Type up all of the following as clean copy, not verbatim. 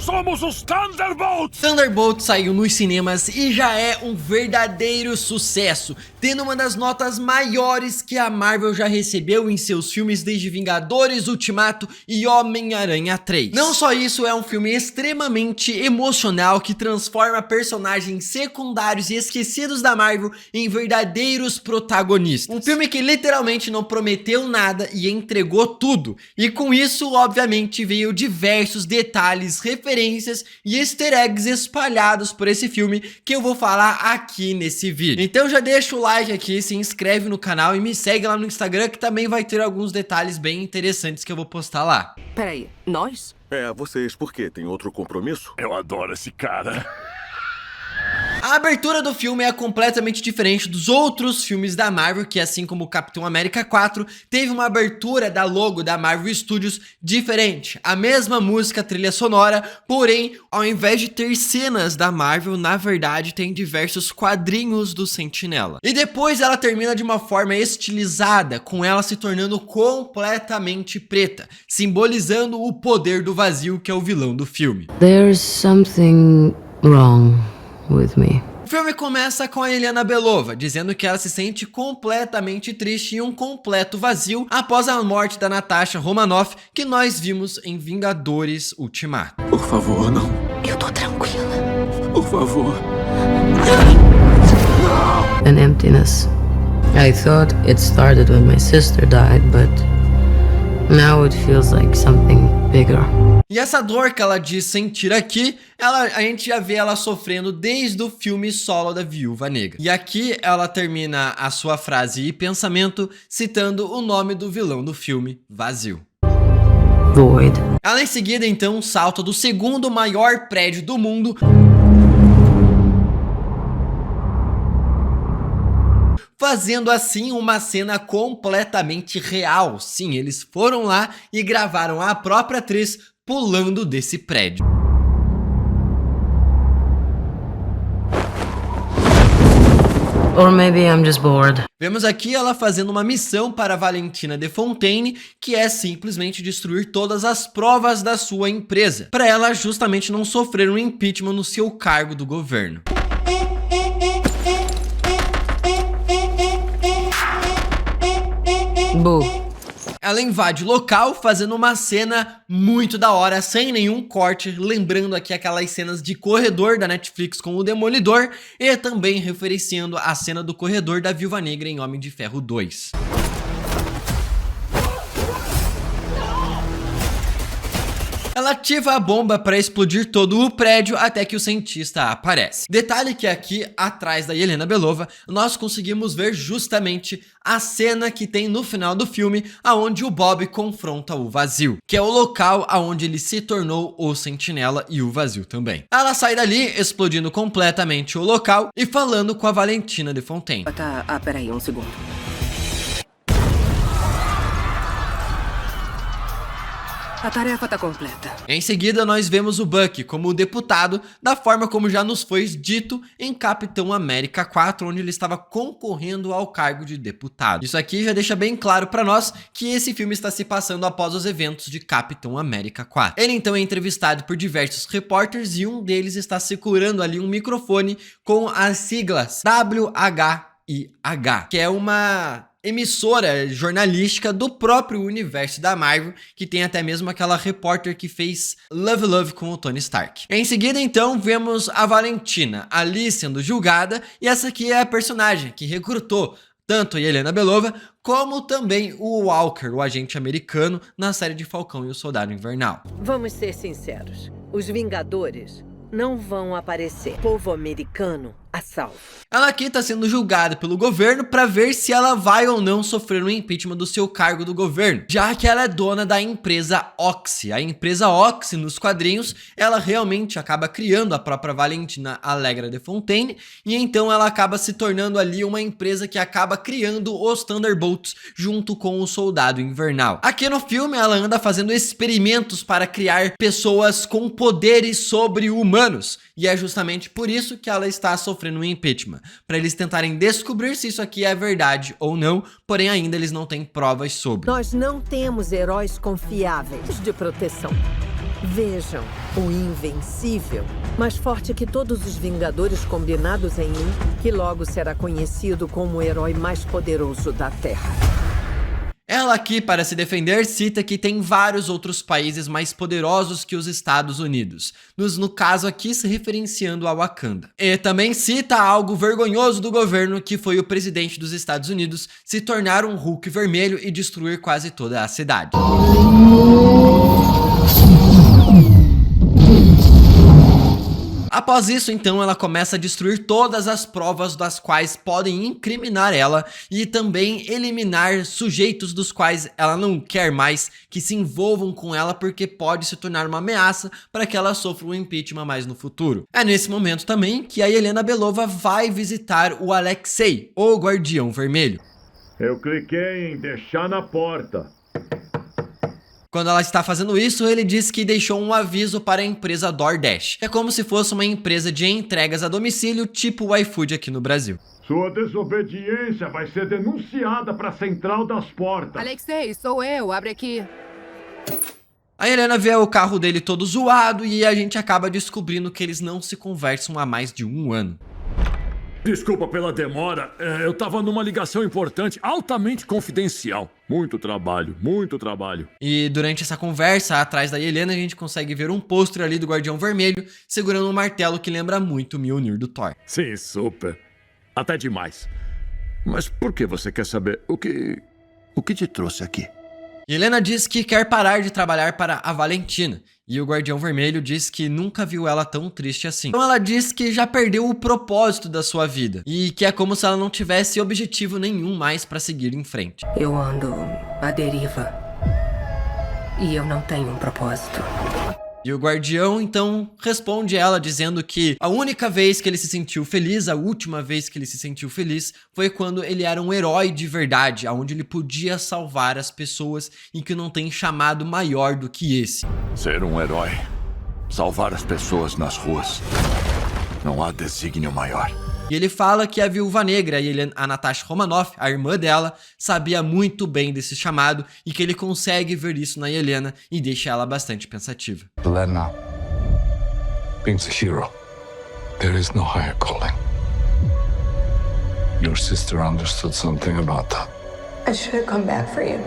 Somos os Thunderbolts! Thunderbolts saiu nos cinemas e já é um verdadeiro sucesso, tendo uma das notas maiores que a Marvel já recebeu em seus filmes desde Vingadores Ultimato e Homem-Aranha 3. Não só isso, é um filme extremamente emocional que transforma personagens secundários e esquecidos da Marvel em verdadeiros protagonistas. Um filme que literalmente não prometeu nada e entregou tudo. E com isso, obviamente, veio diversos detalhes, referências e easter eggs espalhados por esse filme que eu vou falar aqui nesse vídeo. Então já deixa o like aqui, se inscreve no canal e me segue lá no Instagram, que também vai ter alguns detalhes bem interessantes que eu vou postar lá. Peraí, nós? Vocês por quê? Tem outro compromisso? Eu adoro esse cara. A abertura do filme é completamente diferente dos outros filmes da Marvel, que assim como o Capitão América 4, teve uma abertura da logo da Marvel Studios diferente. A mesma música, trilha sonora, porém, ao invés de ter cenas da Marvel, na verdade tem diversos quadrinhos do Sentinela. E depois ela termina de uma forma estilizada, com ela se tornando completamente preta, simbolizando o poder do vazio, que é o vilão do filme. There's something wrong with me. O filme começa com a Yelena Belova, dizendo que ela se sente completamente triste e um completo vazio após a morte da Natasha Romanoff, que nós vimos em Vingadores Ultimato. Por favor, não. Eu tô tranquila. Por favor. An emptiness. I thought it started when my sister died, but now it feels like something bigger. E essa dor que ela diz sentir aqui, a gente já vê ela sofrendo desde o filme solo da Viúva Negra. E aqui ela termina a sua frase e pensamento citando o nome do vilão do filme, Vazio. Void. Ela em seguida então salta do segundo maior prédio do mundo, fazendo assim uma cena completamente real. Sim, eles foram lá e gravaram a própria atriz pulando desse prédio. Or maybe I'm just bored. Vemos aqui ela fazendo uma missão para Valentina de Fontaine, que é simplesmente destruir todas as provas da sua empresa, para ela justamente não sofrer um impeachment no seu cargo do governo. Boo. Ela invade o local fazendo uma cena muito da hora, sem nenhum corte, lembrando aqui aquelas cenas de corredor da Netflix com o Demolidor e também referenciando a cena do corredor da Viúva Negra em Homem de Ferro 2. Ela ativa a bomba para explodir todo o prédio até que o cientista aparece. Detalhe que aqui atrás da Yelena Belova nós conseguimos ver justamente a cena que tem no final do filme, aonde o Bob confronta o Vazio, que é o local aonde ele se tornou o Sentinela e o Vazio também. Ela sai dali explodindo completamente o local e falando com a Valentina de Fontaine. Peraí, um segundo. A tarefa tá completa. Em seguida, nós vemos o Bucky como o deputado, da forma como já nos foi dito em Capitão América 4, onde ele estava concorrendo ao cargo de deputado. Isso aqui já deixa bem claro pra nós que esse filme está se passando após os eventos de Capitão América 4. Ele então é entrevistado por diversos repórteres e um deles está segurando ali um microfone com as siglas WHIH, que é uma emissora jornalística do próprio universo da Marvel, que tem até mesmo aquela repórter que fez Love com o Tony Stark. Em seguida, então, vemos a Valentina ali sendo julgada, e essa aqui é a personagem que recrutou tanto a Yelena Belova, como também o Walker, o agente americano, na série de Falcão e o Soldado Invernal. Vamos ser sinceros, os Vingadores não vão aparecer. Povo americano a salvo. Ela aqui está sendo julgada pelo governo para ver se ela vai ou não sofrer um impeachment do seu cargo do governo, já que ela é dona da empresa Oxy. A empresa Oxy, nos quadrinhos, ela realmente acaba criando a própria Valentina Allegra de Fontaine, e então ela acaba se tornando ali uma empresa que acaba criando os Thunderbolts junto com o Soldado Invernal. Aqui no filme ela anda fazendo experimentos para criar pessoas com poderes sobre-humanos, e é justamente por isso que ela está sofrendo um impeachment, para eles tentarem descobrir se isso aqui é verdade ou não, porém ainda eles não têm provas sobre. Nós não temos heróis confiáveis de proteção. Vejam, o Invencível, mais forte que todos os Vingadores combinados em um, que logo será conhecido como o herói mais poderoso da Terra. Ela aqui, para se defender, cita que tem vários outros países mais poderosos que os Estados Unidos, no caso aqui se referenciando a Wakanda. E também cita algo vergonhoso do governo, que foi o presidente dos Estados Unidos se tornar um Hulk vermelho e destruir quase toda a cidade. Após isso, então, ela começa a destruir todas as provas das quais podem incriminar ela e também eliminar sujeitos dos quais ela não quer mais que se envolvam com ela, porque pode se tornar uma ameaça para que ela sofra um impeachment mais no futuro. É nesse momento também que a Yelena Belova vai visitar o Alexei, o Guardião Vermelho. Eu cliquei em deixar na porta. Quando ela está fazendo isso, ele diz que deixou um aviso para a empresa DoorDash. É como se fosse uma empresa de entregas a domicílio, tipo o iFood aqui no Brasil. Sua desobediência vai ser denunciada para a central das portas. Alexei, sou eu. Abre aqui. A Helena vê o carro dele todo zoado e a gente acaba descobrindo que eles não se conversam há mais de 1 ano. Desculpa pela demora. Eu tava numa ligação importante, altamente confidencial. Muito trabalho, muito trabalho. E durante essa conversa, atrás da Helena, a gente consegue ver um pôster ali do Guardião Vermelho segurando um martelo que lembra muito o Mjolnir do Thor. Sim, super. Até demais. Mas por que você quer saber? O que te trouxe aqui? Helena diz que quer parar de trabalhar para a Valentina, e o Guardião Vermelho diz que nunca viu ela tão triste assim. Então ela diz que já perdeu o propósito da sua vida, e que é como se ela não tivesse objetivo nenhum mais para seguir em frente. Eu ando à deriva. E eu não tenho um propósito. E o Guardião, então, responde ela dizendo que a única vez que ele se sentiu feliz, a última vez que ele se sentiu feliz, foi quando ele era um herói de verdade, onde ele podia salvar as pessoas e que não tem chamado maior do que esse. Ser um herói. Salvar as pessoas nas ruas. Não há desígnio maior. E ele fala que a Viúva Negra, a Natasha Romanoff, a irmã dela, sabia muito bem desse chamado e que ele consegue ver isso na Yelena e deixa ela bastante pensativa. Yelena, being a hero, there is no higher calling. Your sister understood something about that. I should have come back for you.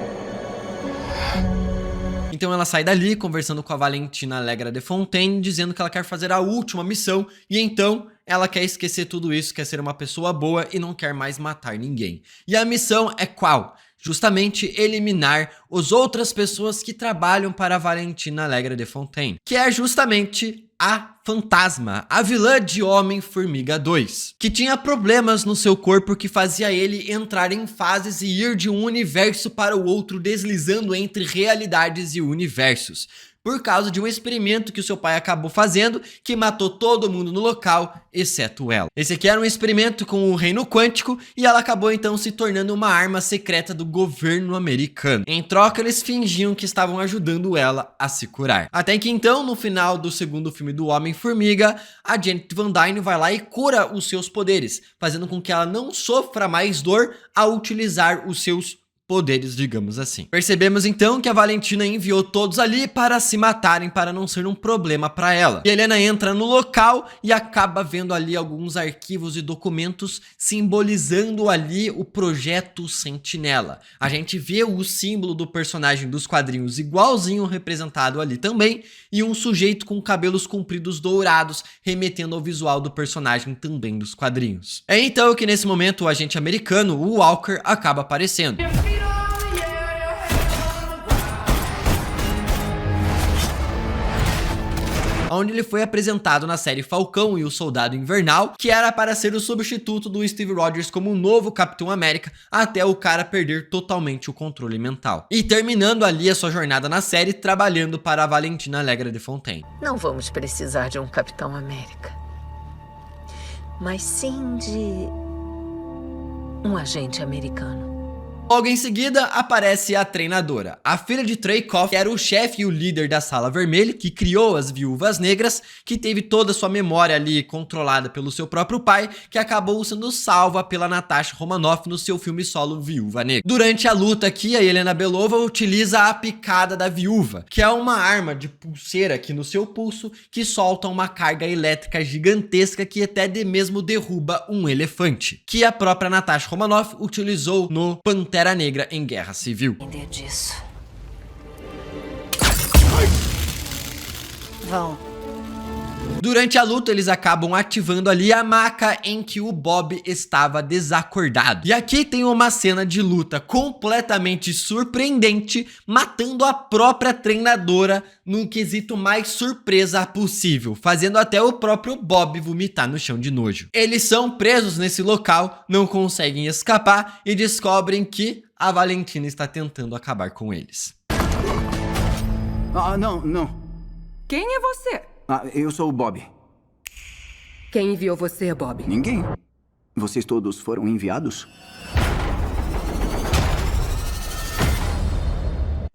Então ela sai dali conversando com a Valentina Allegra de Fontaine, dizendo que ela quer fazer a última missão e então ela quer esquecer tudo isso, quer ser uma pessoa boa e não quer mais matar ninguém. E a missão é qual? Justamente eliminar as outras pessoas que trabalham para a Valentina Allegra de Fontaine, que é justamente a Fantasma, a vilã de Homem-Formiga 2, que tinha problemas no seu corpo que fazia ele entrar em fases e ir de um universo para o outro, deslizando entre realidades e universos, por causa de um experimento que o seu pai acabou fazendo, que matou todo mundo no local, exceto ela. Esse aqui era um experimento com o reino quântico, e ela acabou então se tornando uma arma secreta do governo americano. Em troca, eles fingiam que estavam ajudando ela a se curar. Até que então, no final do segundo filme do Homem-Formiga, a Janet Van Dyne vai lá e cura os seus poderes, fazendo com que ela não sofra mais dor ao utilizar os seus poderes, digamos assim. Percebemos então que a Valentina enviou todos ali para se matarem, para não ser um problema para ela. E Helena entra no local e acaba vendo ali alguns arquivos e documentos simbolizando ali o projeto Sentinela. A gente vê o símbolo do personagem dos quadrinhos igualzinho representado ali também, e um sujeito com cabelos compridos dourados remetendo ao visual do personagem também dos quadrinhos. É então que nesse momento o agente americano, o Walker, acaba aparecendo. Onde ele foi apresentado na série Falcão e o Soldado Invernal, que era para ser o substituto do Steve Rogers como o novo Capitão América, até o cara perder totalmente o controle mental. E terminando ali a sua jornada na série, trabalhando para a Valentina Allegra de Fontaine. Não vamos precisar de um Capitão América, mas sim de um agente americano. Logo em seguida, aparece a treinadora, a filha de Dreykov, que era o chefe e o líder da Sala Vermelha, que criou as Viúvas Negras, que teve toda a sua memória ali controlada pelo seu próprio pai, que acabou sendo salva pela Natasha Romanoff no seu filme solo Viúva Negra. Durante a luta aqui, a Yelena Belova utiliza a picada da viúva, que é uma arma de pulseira aqui no seu pulso, que solta uma carga elétrica gigantesca que até mesmo derruba um elefante, que a própria Natasha Romanoff utilizou no Pantera Negra em Guerra Civil. Entender disso. Vão. Durante a luta, eles acabam ativando ali a maca em que o Bob estava desacordado. E aqui tem uma cena de luta completamente surpreendente, matando a própria treinadora no quesito mais surpresa possível, fazendo até o próprio Bob vomitar no chão de nojo. Eles são presos nesse local, não conseguem escapar e descobrem que a Valentina está tentando acabar com eles. Não. Quem é você? Eu sou o Bob. Quem enviou você, Bob? Ninguém. Vocês todos foram enviados?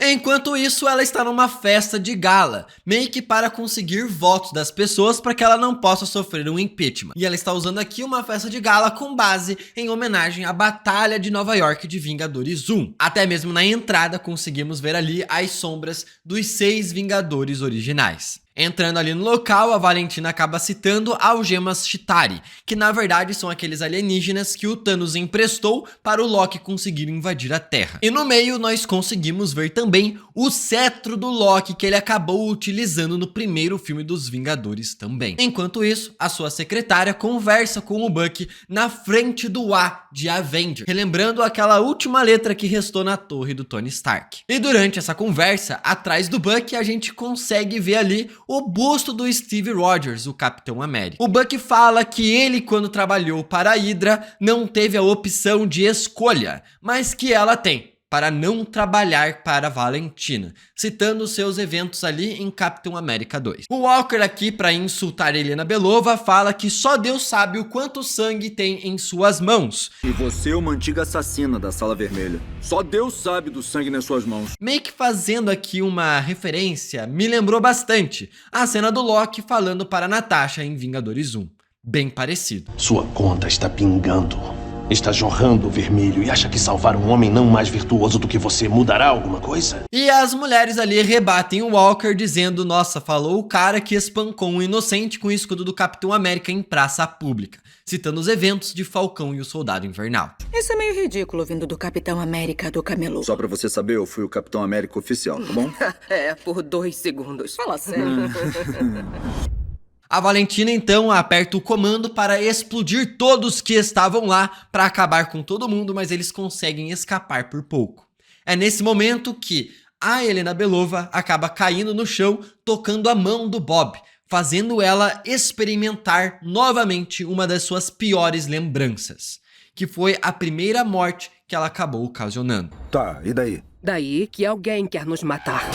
Enquanto isso, ela está numa festa de gala, meio que para conseguir votos das pessoas para que ela não possa sofrer um impeachment. E ela está usando aqui uma festa de gala com base em homenagem à Batalha de Nova York de Vingadores 1. Até mesmo na entrada conseguimos ver ali as sombras dos 6 Vingadores originais. Entrando ali no local, a Valentina acaba citando algemas Chitauri, que na verdade são aqueles alienígenas que o Thanos emprestou para o Loki conseguir invadir a Terra. E no meio nós conseguimos ver também o cetro do Loki que ele acabou utilizando no primeiro filme dos Vingadores também. Enquanto isso, a sua secretária conversa com o Bucky na frente do A de Avenger, relembrando aquela última letra que restou na torre do Tony Stark. E durante essa conversa, atrás do Bucky, a gente consegue ver ali o busto do Steve Rogers, o Capitão América. O Bucky fala que ele, quando trabalhou para a Hydra, não teve a opção de escolha, mas que ela tem para não trabalhar para a Valentina, citando seus eventos ali em Capitão América 2. O Walker aqui, para insultar Yelena Belova, fala que só Deus sabe o quanto sangue tem em suas mãos. E você é uma antiga assassina da Sala Vermelha. Só Deus sabe do sangue nas suas mãos. Meio que fazendo aqui uma referência, me lembrou bastante a cena do Loki falando para Natasha em Vingadores 1. Bem parecido. Sua conta está pingando. Está jorrando vermelho e acha que salvar um homem não mais virtuoso do que você mudará alguma coisa? E as mulheres ali rebatem o Walker dizendo: nossa, falou o cara que espancou um inocente com o escudo do Capitão América em praça pública, citando os eventos de Falcão e o Soldado Invernal. Isso é meio ridículo vindo do Capitão América do Camelô. Só pra você saber, eu fui o Capitão América oficial, tá bom? Por 2 segundos. Fala sério. A Valentina então aperta o comando para explodir todos que estavam lá para acabar com todo mundo, mas eles conseguem escapar por pouco. É nesse momento que a Yelena Belova acaba caindo no chão, tocando a mão do Bob, fazendo ela experimentar novamente uma das suas piores lembranças, que foi a primeira morte que ela acabou ocasionando. Tá, e daí? Daí que alguém quer nos matar.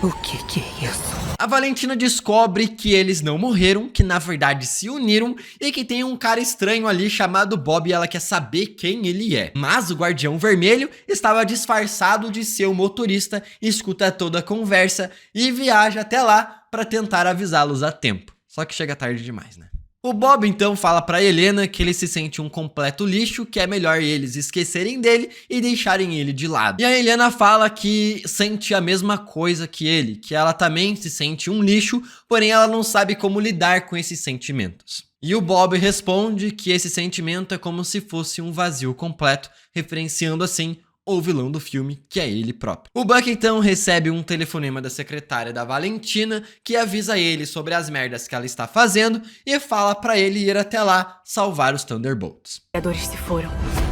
O que é isso? A Valentina descobre que eles não morreram, que na verdade se uniram e que tem um cara estranho ali chamado Bob e ela quer saber quem ele é. Mas o Guardião Vermelho estava disfarçado de ser o motorista, escuta toda a conversa e viaja até lá para tentar avisá-los a tempo. Só que chega tarde demais, né? O Bob então fala pra Helena que ele se sente um completo lixo, que é melhor eles esquecerem dele e deixarem ele de lado. E a Helena fala que sente a mesma coisa que ele, que ela também se sente um lixo, porém ela não sabe como lidar com esses sentimentos. E o Bob responde que esse sentimento é como se fosse um vazio completo, referenciando assim o vilão do filme, que é ele próprio. O Buck então recebe um telefonema da secretária da Valentina, que avisa ele sobre as merdas que ela está fazendo e fala pra ele ir até lá salvar os Thunderbolts. Os Vingadores se foram.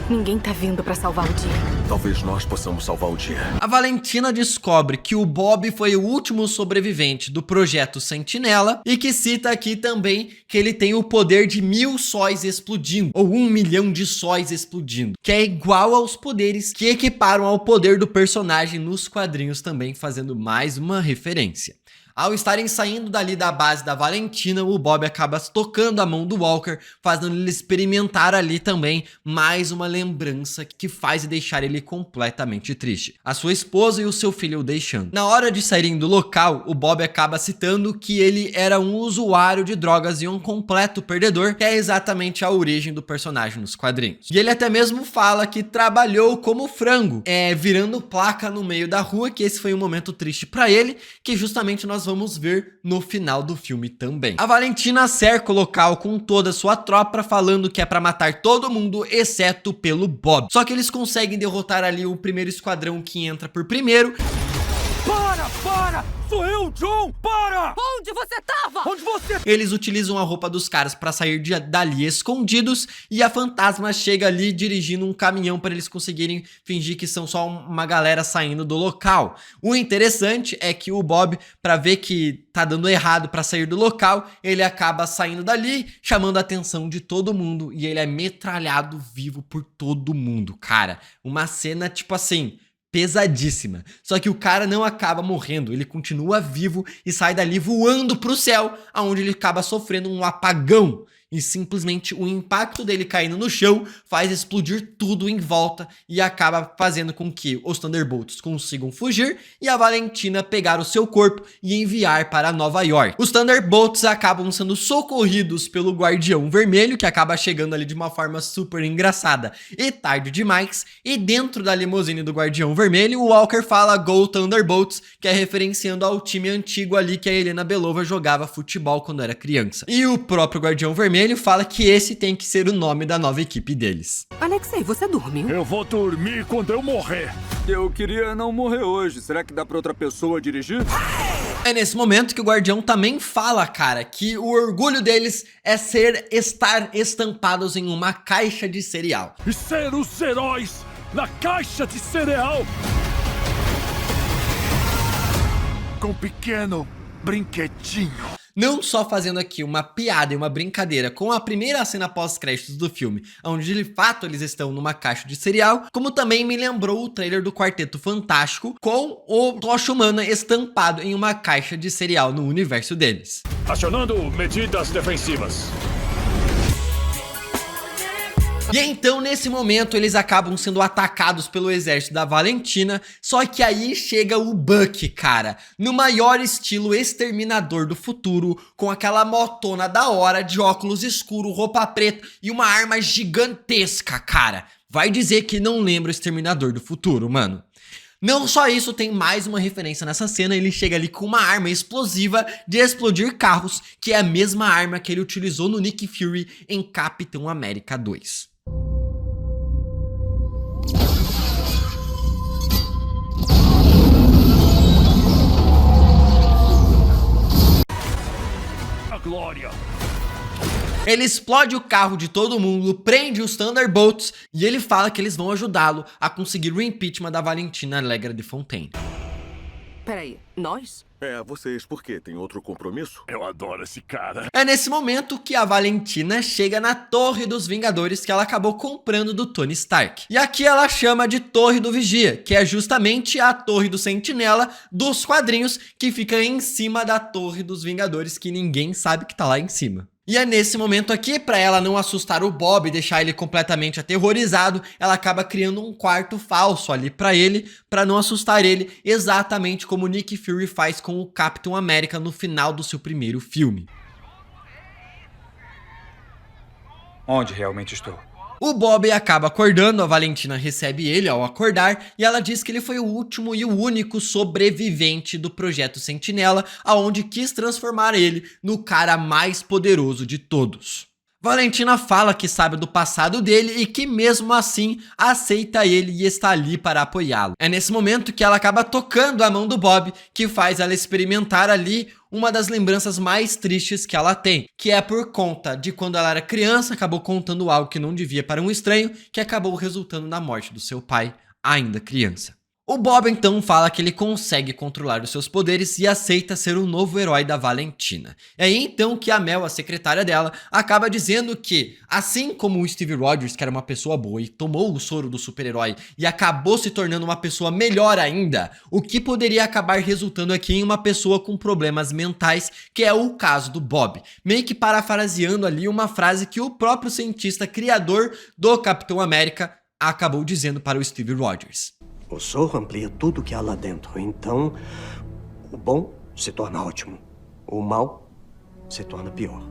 Ninguém tá vindo pra salvar o dia. Talvez nós possamos salvar o dia. A Valentina descobre que o Bob foi o último sobrevivente do projeto Sentinela e que cita aqui também que ele tem o poder de 1000 sóis explodindo, ou 1 milhão de sóis explodindo, que é igual aos poderes que equiparam ao poder do personagem nos quadrinhos também, fazendo mais uma referência. Ao estarem saindo dali da base da Valentina, o Bob acaba tocando a mão do Walker, fazendo ele experimentar ali também mais uma lembrança que faz deixar ele completamente triste. A sua esposa e o seu filho o deixando. Na hora de saírem do local, o Bob acaba citando que ele era um usuário de drogas e um completo perdedor, que é exatamente a origem do personagem nos quadrinhos. E ele até mesmo fala que trabalhou como frango, virando placa no meio da rua, que esse foi um momento triste pra ele, que justamente nós vamos ver no final do filme também. A Valentina cerca o local com toda a sua tropa, falando que é pra matar todo mundo, exceto pelo Bob. Só que eles conseguem derrotar ali o primeiro esquadrão que entra por primeiro. Para! Sou eu, John! Para! Onde você tava? Onde você... Eles utilizam a roupa dos caras pra sair dali escondidos, e a fantasma chega ali dirigindo um caminhão para eles conseguirem fingir que são só uma galera saindo do local. O interessante é que o Bob, pra ver que tá dando errado pra sair do local, ele acaba saindo dali, chamando a atenção de todo mundo, e ele é metralhado vivo por todo mundo, cara. Uma cena tipo assim... pesadíssima. Só que o cara não acaba morrendo, ele continua vivo e sai dali voando pro céu, aonde ele acaba sofrendo um apagão. E simplesmente o impacto dele caindo no chão faz explodir tudo em volta e acaba fazendo com que os Thunderbolts consigam fugir e a Valentina pegar o seu corpo e enviar para Nova York. Os Thunderbolts acabam sendo socorridos pelo Guardião Vermelho, que acaba chegando ali de uma forma super engraçada e tarde demais, e dentro da limusine do Guardião Vermelho, o Walker fala Go Thunderbolts, que é referenciando ao time antigo ali que a Helena Belova jogava futebol quando era criança. E o próprio Guardião Vermelho fala que esse tem que ser o nome da nova equipe deles. Alexei, você dormiu? Eu vou dormir quando eu morrer. Eu queria não morrer hoje. Será que dá pra outra pessoa dirigir? É nesse momento que o Guardião também fala, cara, que o orgulho deles é estar estampados em uma caixa de cereal. E ser os heróis na caixa de cereal. Com um pequeno brinquedinho. Não só fazendo aqui uma piada e uma brincadeira com a primeira cena pós-créditos do filme, onde de fato eles estão numa caixa de cereal, como também me lembrou o trailer do Quarteto Fantástico com o Tocha Humana estampado em uma caixa de cereal no universo deles. Acionando medidas defensivas. E então, nesse momento, eles acabam sendo atacados pelo exército da Valentina, só que aí chega o Bucky, cara, no maior estilo Exterminador do Futuro, com aquela motona da hora de óculos escuro, roupa preta e uma arma gigantesca, cara. Vai dizer que não lembra o Exterminador do Futuro, mano. Não só isso, tem mais uma referência nessa cena, ele chega ali com uma arma explosiva de explodir carros, que é a mesma arma que ele utilizou no Nick Fury em Capitão América 2. Glória. Ele explode o carro de todo mundo, prende os Thunderbolts e ele fala que eles vão ajudá-lo a conseguir o impeachment da Valentina Allegra de Fontaine. Peraí, nós? Vocês, por quê? Tem outro compromisso? Eu adoro esse cara. É nesse momento que a Valentina chega na Torre dos Vingadores que ela acabou comprando do Tony Stark. E aqui ela chama de Torre do Vigia, que é justamente a Torre do Sentinela dos quadrinhos, que fica em cima da Torre dos Vingadores, que ninguém sabe que tá lá em cima. E é nesse momento aqui, pra ela não assustar o Bob e deixar ele completamente aterrorizado, ela acaba criando um quarto falso ali pra ele, pra não assustar ele, exatamente como o Nick Fury faz com o Capitão América no final do seu primeiro filme. Onde realmente estou? O Bob acaba acordando, a Valentina recebe ele ao acordar e ela diz que ele foi o último e o único sobrevivente do Projeto Sentinela, aonde quis transformar ele no cara mais poderoso de todos. Valentina fala que sabe do passado dele e que mesmo assim aceita ele e está ali para apoiá-lo. É nesse momento que ela acaba tocando a mão do Bob, que faz ela experimentar ali uma das lembranças mais tristes que ela tem, que é por conta de quando ela era criança, acabou contando algo que não devia para um estranho, que acabou resultando na morte do seu pai, ainda criança. O Bob então fala que ele consegue controlar os seus poderes e aceita ser o novo herói da Valentina. É aí então que a Mel, a secretária dela, acaba dizendo que, assim como o Steve Rogers, que era uma pessoa boa e tomou o soro do super-herói e acabou se tornando uma pessoa melhor ainda, o que poderia acabar resultando aqui em uma pessoa com problemas mentais, que é o caso do Bob. Meio que parafraseando ali uma frase que o próprio cientista criador do Capitão América acabou dizendo para o Steve Rogers. O soro amplia tudo que há lá dentro, então o bom se torna ótimo, o mal se torna pior.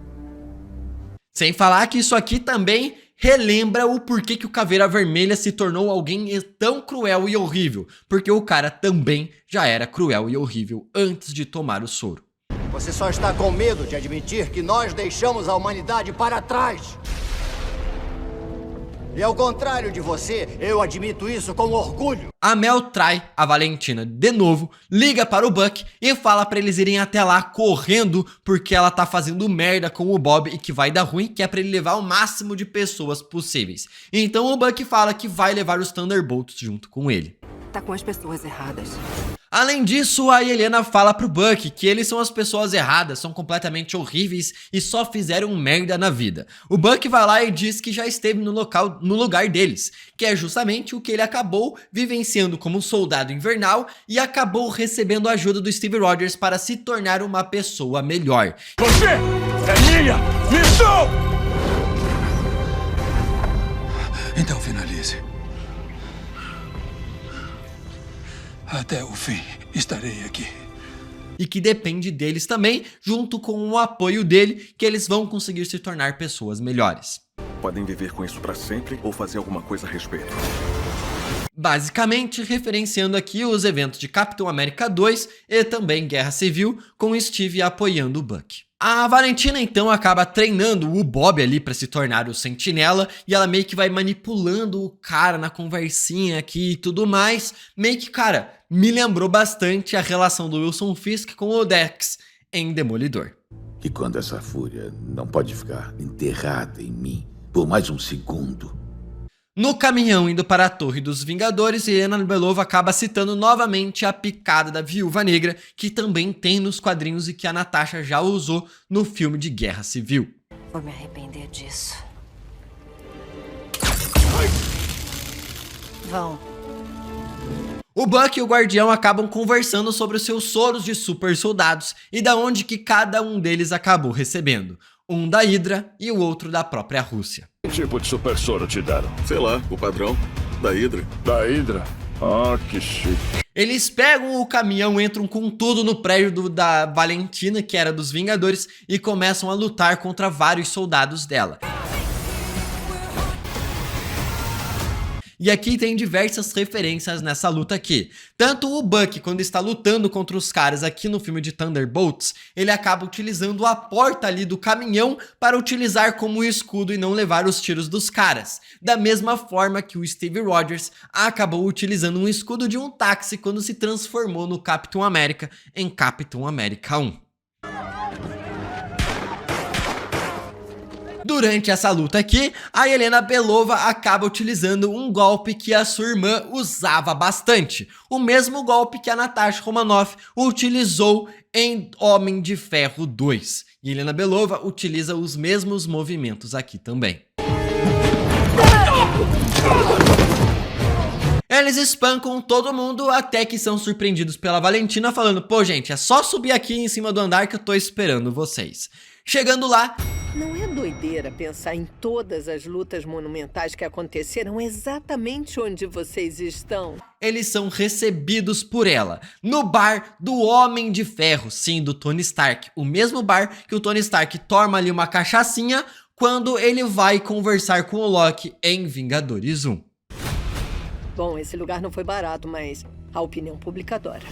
Sem falar que isso aqui também relembra o porquê que o Caveira Vermelha se tornou alguém tão cruel e horrível, porque o cara também já era cruel e horrível antes de tomar o soro. Você só está com medo de admitir que nós deixamos a humanidade para trás. E ao contrário de você, eu admito isso com orgulho. A Mel trai a Valentina de novo, liga para o Buck e fala para eles irem até lá correndo porque ela tá fazendo merda com o Bob e que vai dar ruim, que é para ele levar o máximo de pessoas possíveis. Então o Buck fala que vai levar os Thunderbolts junto com ele. Tá com as pessoas erradas. Além disso, a Helena fala pro Buck que eles são as pessoas erradas, são completamente horríveis e só fizeram merda na vida. O Buck vai lá e diz que já esteve no lugar deles, que é justamente o que ele acabou vivenciando como soldado invernal e acabou recebendo a ajuda do Steve Rogers para se tornar uma pessoa melhor. Você é minha missão! Então finalize. Até o fim, estarei aqui. E que depende deles também, junto com o apoio dele, que eles vão conseguir se tornar pessoas melhores. Podem viver com isso para sempre ou fazer alguma coisa a respeito. Basicamente, referenciando aqui os eventos de Capitão América 2 e também Guerra Civil, com Steve apoiando o Buck. A Valentina então acaba treinando o Bob ali pra se tornar o Sentinela e ela meio que vai manipulando o cara na conversinha aqui e tudo mais. Meio que, cara, me lembrou bastante a relação do Wilson Fisk com o Dex em Demolidor. E quando essa fúria não pode ficar enterrada em mim por mais um segundo. No caminhão indo para a Torre dos Vingadores, Helena Belova acaba citando novamente a picada da Viúva Negra, que também tem nos quadrinhos e que a Natasha já usou no filme de Guerra Civil. Vou me arrepender disso. Vão. O Buck e o Guardião acabam conversando sobre os seus soros de super soldados e da onde que cada um deles acabou recebendo. Um da Hydra e o outro da própria Rússia. Que tipo de super soro te deram? Sei lá, o padrão da Hydra. Da Hydra? Ah, que chique. Eles pegam o caminhão, entram com tudo no prédio da Valentina, que era dos Vingadores, e começam a lutar contra vários soldados dela. E aqui tem diversas referências nessa luta aqui. Tanto o Buck, quando está lutando contra os caras aqui no filme de Thunderbolts, ele acaba utilizando a porta ali do caminhão para utilizar como escudo e não levar os tiros dos caras. Da mesma forma que o Steve Rogers acabou utilizando um escudo de um táxi quando se transformou no Capitão América em Capitão América 1. Durante essa luta aqui, a Helena Belova acaba utilizando um golpe que a sua irmã usava bastante. O mesmo golpe que a Natasha Romanoff utilizou em Homem de Ferro 2. E Helena Belova utiliza os mesmos movimentos aqui também. Eles espancam todo mundo até que são surpreendidos pela Valentina falando: pô gente, é só subir aqui em cima do andar que eu tô esperando vocês. Chegando lá... Não é doideira pensar em todas as lutas monumentais que aconteceram exatamente onde vocês estão? Eles são recebidos por ela, no bar do Homem de Ferro, sim, do Tony Stark. O mesmo bar que o Tony Stark toma ali uma cachaçinha quando ele vai conversar com o Loki em Vingadores 1. Bom, esse lugar não foi barato, mas a opinião pública adora.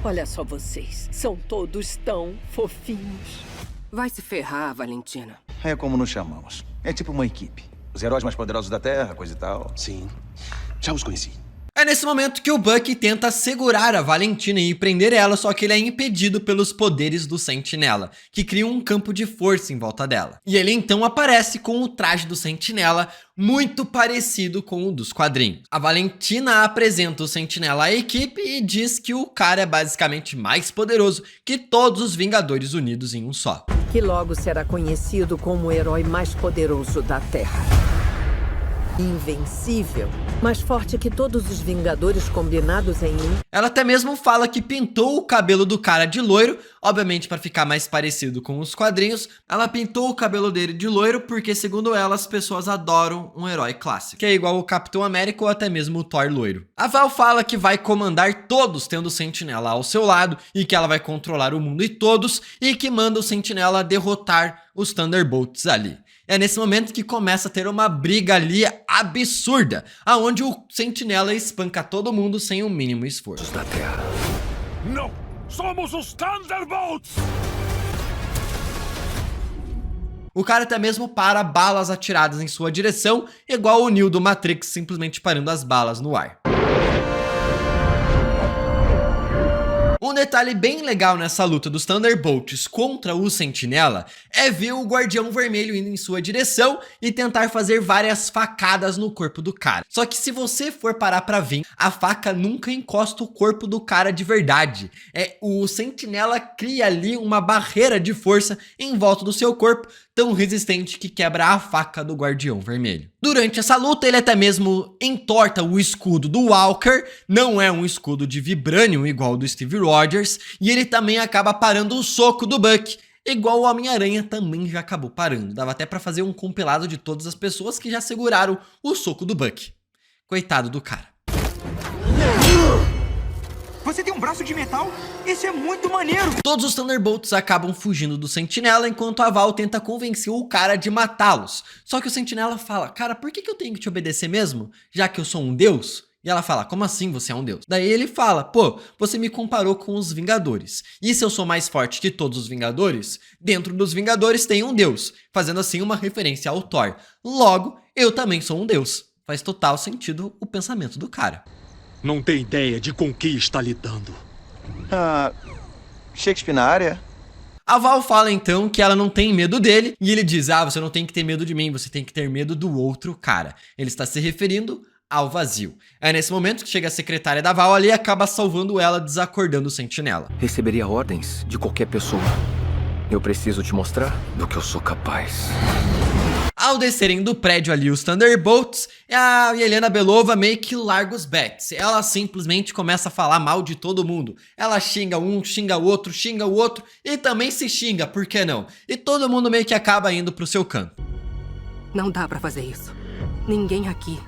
Olha só vocês, são todos tão fofinhos. Vai se ferrar, Valentina. É como nos chamamos. É tipo uma equipe. Os heróis mais poderosos da Terra, coisa e tal. Sim, já os conheci. É nesse momento que o Bucky tenta segurar a Valentina e prender ela, só que ele é impedido pelos poderes do Sentinela, que cria um campo de força em volta dela. E ele então aparece com o traje do Sentinela, muito parecido com o dos quadrinhos. A Valentina apresenta o Sentinela à equipe e diz que o cara é basicamente mais poderoso que todos os Vingadores unidos em um só. Que logo será conhecido como o herói mais poderoso da Terra. Invencível, mais forte que todos os Vingadores combinados em um. Ela até mesmo fala que pintou o cabelo do cara de loiro, obviamente para ficar mais parecido com os quadrinhos. Ela pintou o cabelo dele de loiro porque, segundo ela, as pessoas adoram um herói clássico, que é igual o Capitão América ou até mesmo o Thor loiro. A Val fala que vai comandar todos tendo o Sentinela ao seu lado e que ela vai controlar o mundo e todos, e que manda o Sentinela derrotar os Thunderbolts ali. É nesse momento que começa a ter uma briga ali absurda, aonde o Sentinela espanca todo mundo sem o mínimo esforço. Da Terra. Não! Somos os Thunderbolts! O cara até mesmo para balas atiradas em sua direção, igual o Neo do Matrix simplesmente parando as balas no ar. Um detalhe bem legal nessa luta dos Thunderbolts contra o Sentinela é ver o Guardião Vermelho indo em sua direção e tentar fazer várias facadas no corpo do cara. Só que se você for parar pra ver, a faca nunca encosta o corpo do cara de verdade. O Sentinela cria ali uma barreira de força em volta do seu corpo, tão resistente que quebra a faca do Guardião Vermelho. Durante essa luta, ele até mesmo entorta o escudo do Walker, não é um escudo de vibranium igual do Steve Rogers, e ele também acaba parando o soco do Bucky, igual o Homem-Aranha também já acabou parando. Dava até pra fazer um compilado de todas as pessoas que já seguraram o soco do Bucky. Coitado do cara. Você tem um braço de metal? Isso é muito maneiro! Todos os Thunderbolts acabam fugindo do Sentinela, enquanto a Val tenta convencer o cara de matá-los. Só que o Sentinela fala, cara, por que eu tenho que te obedecer mesmo? Já que eu sou um deus? E ela fala, como assim você é um deus? Daí ele fala, pô, você me comparou com os Vingadores. E se eu sou mais forte que todos os Vingadores? Dentro dos Vingadores tem um deus, fazendo assim uma referência ao Thor. Logo, eu também sou um deus. Faz total sentido o pensamento do cara. Não tem ideia de com que está lidando. Shakespeare na área? A Val fala então que ela não tem medo dele, e ele diz, você não tem que ter medo de mim, você tem que ter medo do outro cara. Ele está se referindo ao Vazio. É nesse momento que chega a secretária da Val ali e acaba salvando ela, desacordando o Sentinela. Receberia ordens de qualquer pessoa. Eu preciso te mostrar do que eu sou capaz. Ao descerem do prédio ali os Thunderbolts, a Yelena Belova meio que larga os bets. Ela simplesmente começa a falar mal de todo mundo. Ela xinga um, xinga o outro e também se xinga, por que não? E todo mundo meio que acaba indo pro seu canto. Não dá pra fazer isso. Ninguém aqui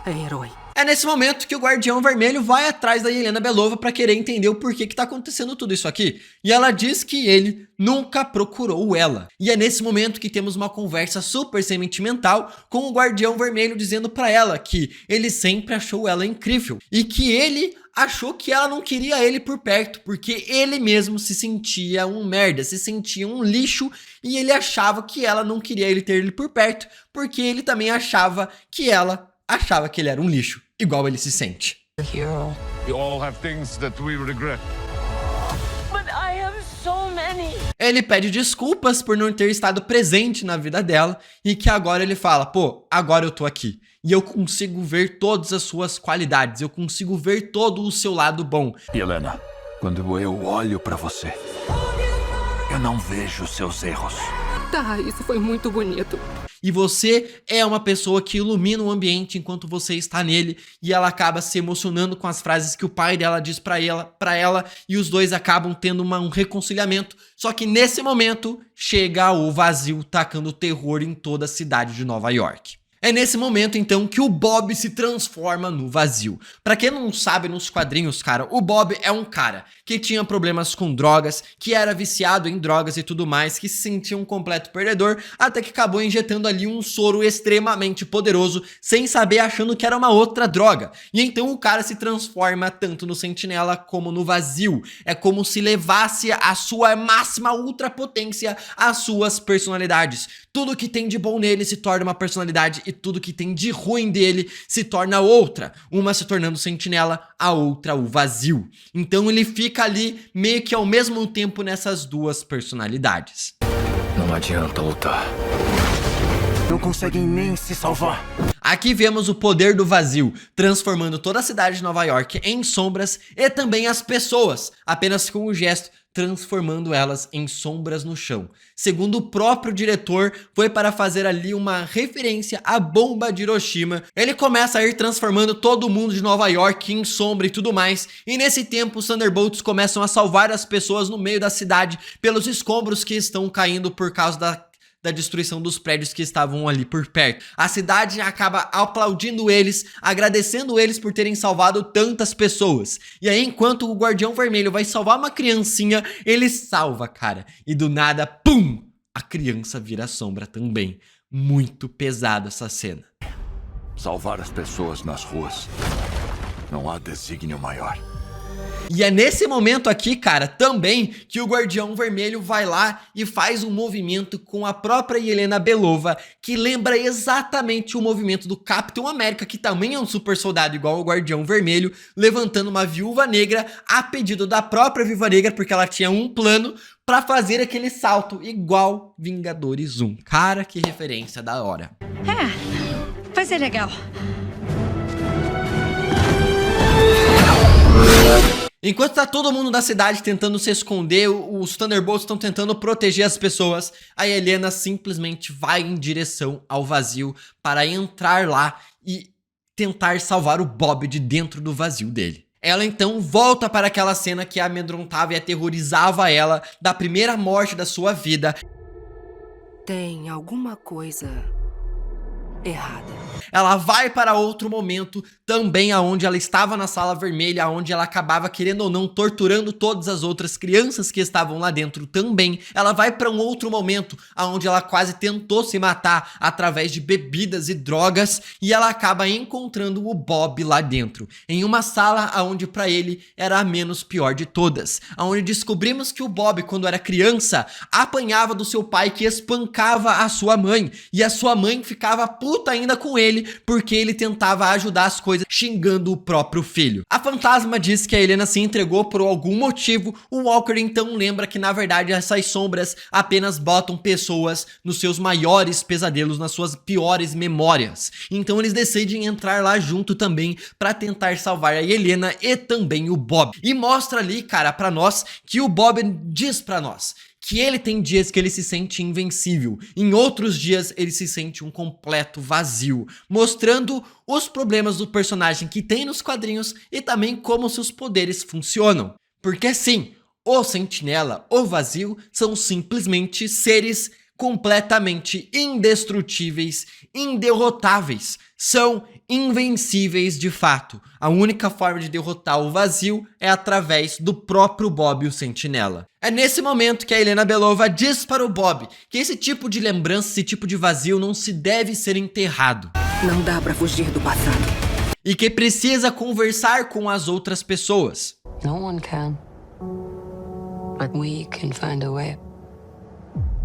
é herói. É nesse momento que o Guardião Vermelho vai atrás da Yelena Belova pra querer entender o porquê que tá acontecendo tudo isso aqui. E ela diz que ele nunca procurou ela. E é nesse momento que temos uma conversa super sentimental com o Guardião Vermelho dizendo pra ela que ele sempre achou ela incrível. E que ele achou que ela não queria ele por perto, porque ele mesmo se sentia um merda, se sentia um lixo, e ele achava que ela não queria ele ter ele por perto, porque ele também achava que ela achava que ele era um lixo, igual ele se sente. You all have things that we regret. But I have so many. Ele pede desculpas por não ter estado presente na vida dela e que agora ele fala, pô, agora eu tô aqui e eu consigo ver todas as suas qualidades, eu consigo ver todo o seu lado bom. Yelena, quando eu olho pra você, eu não vejo seus erros. Tá, isso foi muito bonito. E você é uma pessoa que ilumina o ambiente enquanto você está nele, e ela acaba se emocionando com as frases que o pai dela diz pra ela, e os dois acabam tendo um reconciliamento. Só que nesse momento chega o Vazio tacando terror em toda a cidade de Nova York. É nesse momento, então, que o Bob se transforma no Vazio. Pra quem não sabe, nos quadrinhos, cara, o Bob é um cara que tinha problemas com drogas, que era viciado em drogas e tudo mais, que se sentia um completo perdedor, até que acabou injetando ali um soro extremamente poderoso, sem saber, achando que era uma outra droga. E então o cara se transforma tanto no Sentinela como no Vazio. É como se levasse a sua máxima ultrapotência às suas personalidades. Tudo que tem de bom nele se torna uma personalidade e tudo que tem de ruim dele se torna outra, uma se tornando sentinela, a outra o vazio. Então ele fica ali meio que ao mesmo tempo nessas duas personalidades. Não adianta lutar. Não conseguem nem se salvar. Aqui vemos o poder do vazio, transformando toda a cidade de Nova York em sombras e também as pessoas, apenas com um gesto, transformando elas em sombras no chão. Segundo o próprio diretor, foi para fazer ali uma referência à bomba de Hiroshima. Ele começa a ir transformando todo mundo de Nova York em sombra e tudo mais, e nesse tempo os Thunderbolts começam a salvar as pessoas no meio da cidade pelos escombros que estão caindo por causa da destruição dos prédios que estavam ali por perto. A cidade acaba aplaudindo eles, agradecendo eles por terem salvado tantas pessoas. E aí, enquanto o Guardião Vermelho vai salvar uma criancinha, ele salva, cara. E do nada, pum! A criança vira sombra também. Muito pesada essa cena. Salvar as pessoas nas ruas. Não há desígnio maior. E é nesse momento aqui, cara, também que o Guardião Vermelho vai lá e faz um movimento com a própria Yelena Belova, que lembra exatamente o movimento do Capitão América, que também é um super soldado igual o Guardião Vermelho, levantando uma Viúva Negra a pedido da própria Viúva Negra, porque ela tinha um plano pra fazer aquele salto igual Vingadores 1. Cara, que referência da hora. Vai ser legal. Enquanto tá todo mundo da cidade tentando se esconder, os Thunderbolts estão tentando proteger as pessoas, a Helena simplesmente vai em direção ao vazio para entrar lá e tentar salvar o Bob de dentro do vazio dele. Ela então volta para aquela cena que amedrontava e aterrorizava ela da primeira morte da sua vida. Tem alguma coisa errada. Ela vai para outro momento, também aonde ela estava na Sala Vermelha, onde ela acabava, querendo ou não, torturando todas as outras crianças que estavam lá dentro também. Ela vai para um outro momento, aonde ela quase tentou se matar através de bebidas e drogas, e ela acaba encontrando o Bob lá dentro, em uma sala aonde para ele era a menos pior de todas, aonde descobrimos que o Bob, quando era criança, apanhava do seu pai que espancava a sua mãe, e a sua mãe ficava puta ainda com ele, porque ele tentava ajudar as coisas xingando o próprio filho. A fantasma diz que a Helena se entregou por algum motivo. O Walker então lembra que na verdade essas sombras apenas botam pessoas nos seus maiores pesadelos, nas suas piores memórias. Então eles decidem entrar lá junto também para tentar salvar a Helena e também o Bob. E mostra ali, cara, pra nós que o Bob diz pra nós que ele tem dias que ele se sente invencível, em outros dias ele se sente um completo vazio, mostrando os problemas do personagem que tem nos quadrinhos e também como seus poderes funcionam. Porque sim, o Sentinela, o Vazio, são simplesmente seres completamente indestrutíveis, inderrotáveis, são invencíveis de fato. A única forma de derrotar o Vazio é através do próprio Bob, o Sentinela. É nesse momento que a Yelena Belova diz para o Bob que esse tipo de lembrança, esse tipo de vazio não se deve ser enterrado. Não dá pra fugir do passado. E que precisa conversar com as outras pessoas. No one can. But we can find a way.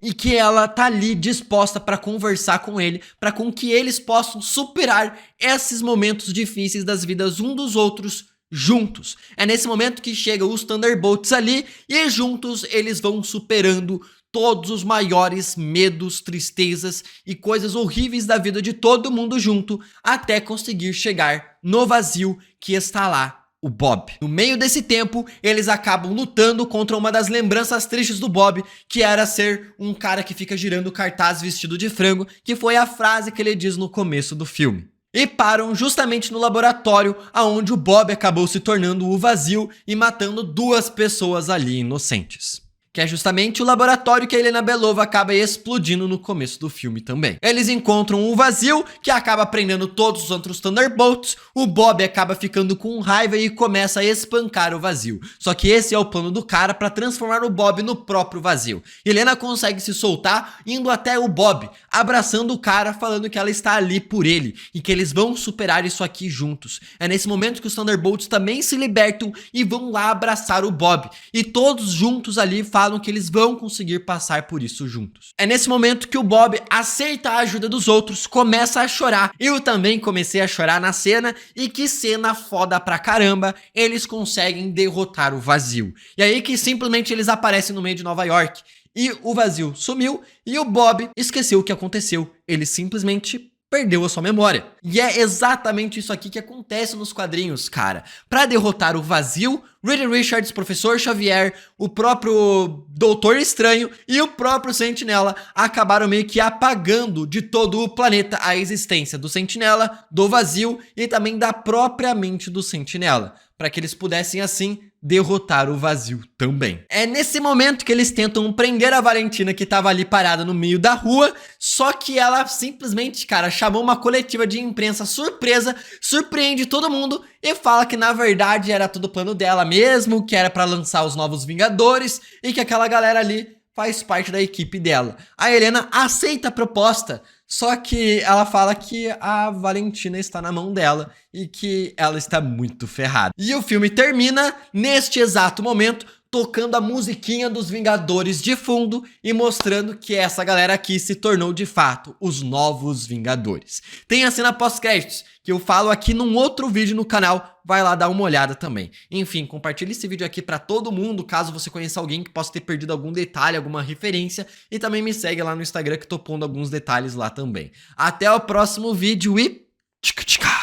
E que ela tá ali disposta para conversar com ele, para com que eles possam superar esses momentos difíceis das vidas um dos outros juntos. É nesse momento que chegam os Thunderbolts ali e juntos eles vão superando todos os maiores medos, tristezas e coisas horríveis da vida de todo mundo junto, até conseguir chegar no vazio que está lá. O Bob. No meio desse tempo, eles acabam lutando contra uma das lembranças tristes do Bob, que era ser um cara que fica girando cartaz vestido de frango, que foi a frase que ele diz no começo do filme. E param justamente no laboratório, aonde o Bob acabou se tornando o Vazio e matando duas pessoas ali inocentes. Que é justamente o laboratório que a Yelena Belova acaba explodindo no começo do filme também. Eles encontram o Vazio, que acaba prendendo todos os outros Thunderbolts. O Bob acaba ficando com raiva e começa a espancar o Vazio. Só que esse é o plano do cara para transformar o Bob no próprio Vazio. Helena consegue se soltar, indo até o Bob, abraçando o cara, falando que ela está ali por ele e que eles vão superar isso aqui juntos. É nesse momento que os Thunderbolts também se libertam e vão lá abraçar o Bob. E todos juntos ali fazem falam que eles vão conseguir passar por isso juntos. É nesse momento que o Bob aceita a ajuda dos outros, começa a chorar. Eu também comecei a chorar na cena, e que cena foda pra caramba, eles conseguem derrotar o Vazio. E aí que simplesmente eles aparecem no meio de Nova York, e o Vazio sumiu, e o Bob esqueceu o que aconteceu. Ele simplesmente perdeu a sua memória. E é exatamente isso aqui que acontece nos quadrinhos, cara. Pra derrotar o Vazio, Reed Richards, Professor Xavier, o próprio Doutor Estranho e o próprio Sentinela acabaram meio que apagando de todo o planeta a existência do Sentinela, do Vazio e também da própria mente do Sentinela, para que eles pudessem assim derrotar o Vazio também. É nesse momento que eles tentam prender a Valentina, que tava ali parada no meio da rua, só que ela simplesmente, cara, chamou uma coletiva de imprensa surpresa, surpreende todo mundo e fala que na verdade era tudo plano dela mesmo, que era pra lançar os Novos Vingadores e que aquela galera ali faz parte da equipe dela. A Helena aceita a proposta, só que ela fala que a Valentina está na mão dela e que ela está muito ferrada. E o filme termina neste exato momento, tocando a musiquinha dos Vingadores de fundo e mostrando que essa galera aqui se tornou de fato os Novos Vingadores. Tem a cena pós-créditos, que eu falo aqui num outro vídeo no canal, vai lá dar uma olhada também. Enfim, compartilhe esse vídeo aqui pra todo mundo, caso você conheça alguém que possa ter perdido algum detalhe, alguma referência, e também me segue lá no Instagram que tô pondo alguns detalhes lá também. Até o próximo vídeo e... tchica, tchica.